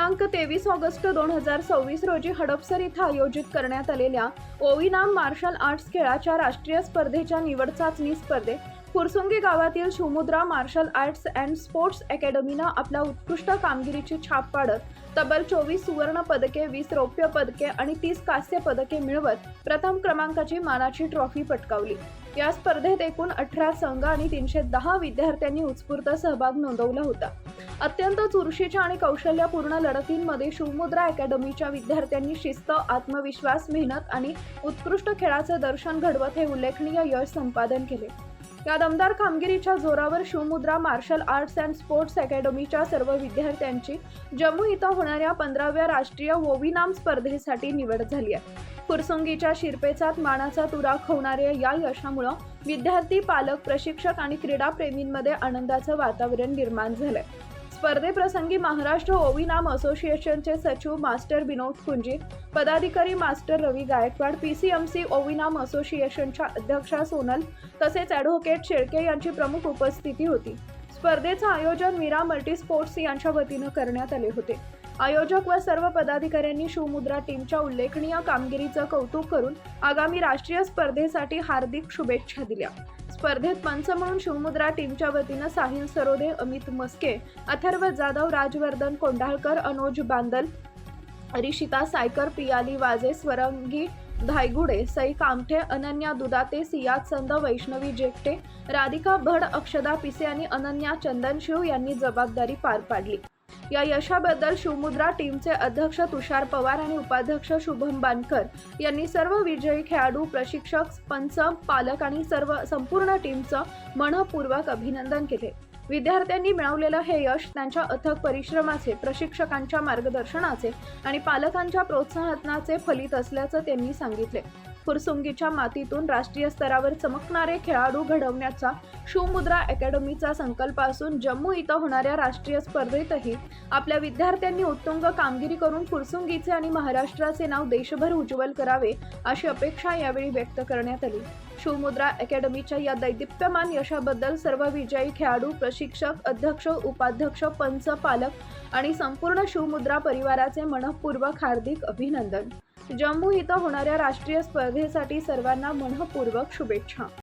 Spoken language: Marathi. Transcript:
दिनांक 23 ऑगस्ट 2026 रोजी हडपसर इथं आयोजित करण्यात आलेल्या ओविनाम मार्शल आर्ट्स खेळाच्या राष्ट्रीय स्पर्धेच्या निवड चाचणी स्पर्धेत फुरसुंगी गावातील Shivmudra martial arts and sports अकॅडमीनं आपल्या उत्कृष्ट कामगिरीची छाप पाडत तब्बल 24 सुवर्ण पदके, 20 रौप्य पदके आणि 30 कांस्य पदके मिळवत प्रथम क्रमांकाची मानाची ट्रॉफी पटकावली। या स्पर्धेत एकूण 18 संघ आणि 310 विद्यार्थ्यांनी उत्स्फूर्त सहभाग नोंदवला होता। अत्यंत चुरशीच्या आणि कौशल्यपूर्ण लढतींमध्ये शिवमुद्रा अकॅडमीच्या विद्यार्थ्यांनी शिस्त, आत्मविश्वास, मेहनत आणि उत्कृष्ट खेळाचं दर्शन घडवत हे उल्लेखनीय यश संपादन केले। या दमदार कामगिरीच्या जोरावर Shivmudra martial arts and sports अकॅडमीच्या सर्व विद्यार्थ्यांची जम्मू इथं होणाऱ्या 15व्या राष्ट्रीय ओविनाम स्पर्धेसाठी निवड झाली आहे। फुरसुंगीच्या शिरपेचात मानाचा तुरा खोवणाऱ्या या यशामुळे विद्यार्थी, पालक, प्रशिक्षक आणि क्रीडाप्रेमींमध्ये आनंदाचं वातावरण निर्माण झालंय। स्पर्धेप्रसंगी महाराष्ट्र ओविनाम असोसिएशनचे सचिव मास्टर विनोद कुंजी, पदाधिकारी मास्टर रवी गायकवाड, पीसीएमसी ओविनाम असोसिएशनच्या अध्यक्षा सोनल तसेच ॲडव्होकेट शेळके यांची प्रमुख उपस्थिती होती। स्पर्धेचं आयोजन मीरा मल्टी स्पोर्ट्स यांच्या वतीनं करण्यात आले होते। आयोजक व सर्व पदाधिकाऱ्यांनी शिवमुद्रा टीमच्या उल्लेखनीय कामगिरीचं कौतुक करून आगामी राष्ट्रीय स्पर्धेसाठी हार्दिक शुभेच्छा दिल्या। स्पर्धेत पंच म्हणून शिवमुद्रा टीमच्या वतीनं साहिल सरोदे, अमित मस्के, अथर्व जाधव, राजवर्धन कोंढाळकर, अनुज बांदल, रिशिता सायकर, पियाली वाजे, स्वरंगी धायगुडे, सई कामठे, अनन्या दुधाते, सिया चंद, वैष्णवी जेकटे, राधिका भड, अक्षदा पिसे आणि अनन्या चंदनशिव यांनी जबाबदारी पार पाडली। या यशाबद्दल शिवमुद्रा टीमचे अध्यक्ष तुषार पवार आणि उपाध्यक्ष शुभम बानकर यांनी सर्व विजयी खेळाडू, प्रशिक्षक, पंच, पालक आणि संपूर्ण टीमचं मनःपूर्वक अभिनंदन केले। विद्यार्थ्यांनी मिळवलेलं हे यश त्यांच्या अथक परिश्रमाचे, प्रशिक्षकांच्या मार्गदर्शनाचे आणि पालकांच्या प्रोत्साहनाचे फलित असल्याचं त्यांनी सांगितले। फुरसुंगीच्या मातीतून राष्ट्रीय स्तरावर चमकणारे खेळाडू घडवण्याचा शिवमुद्रा अकॅडमीचा संकल्प असून जम्मू इथं होणाऱ्या राष्ट्रीय स्पर्धेतही आपल्या विद्यार्थ्यांनी उत्तुंग कामगिरी करून फुरसुंगीचे आणि महाराष्ट्राचे नाव देशभर उज्ज्वल करावे अशी अपेक्षा यावेळी व्यक्त करण्यात आली। शिवमुद्रा अकॅडमीच्या या दैदिप्यमान यशाबद्दल सर्व विजयी खेळाडू, प्रशिक्षक, अध्यक्ष, उपाध्यक्ष, पंच, पालक आणि संपूर्ण शिवमुद्रा परिवाराचे मनःपूर्वक हार्दिक अभिनंदन। जम्मू इथं होणाऱ्या राष्ट्रीय स्पर्धेसाठी सर्वांना मनःपूर्वक शुभेच्छा।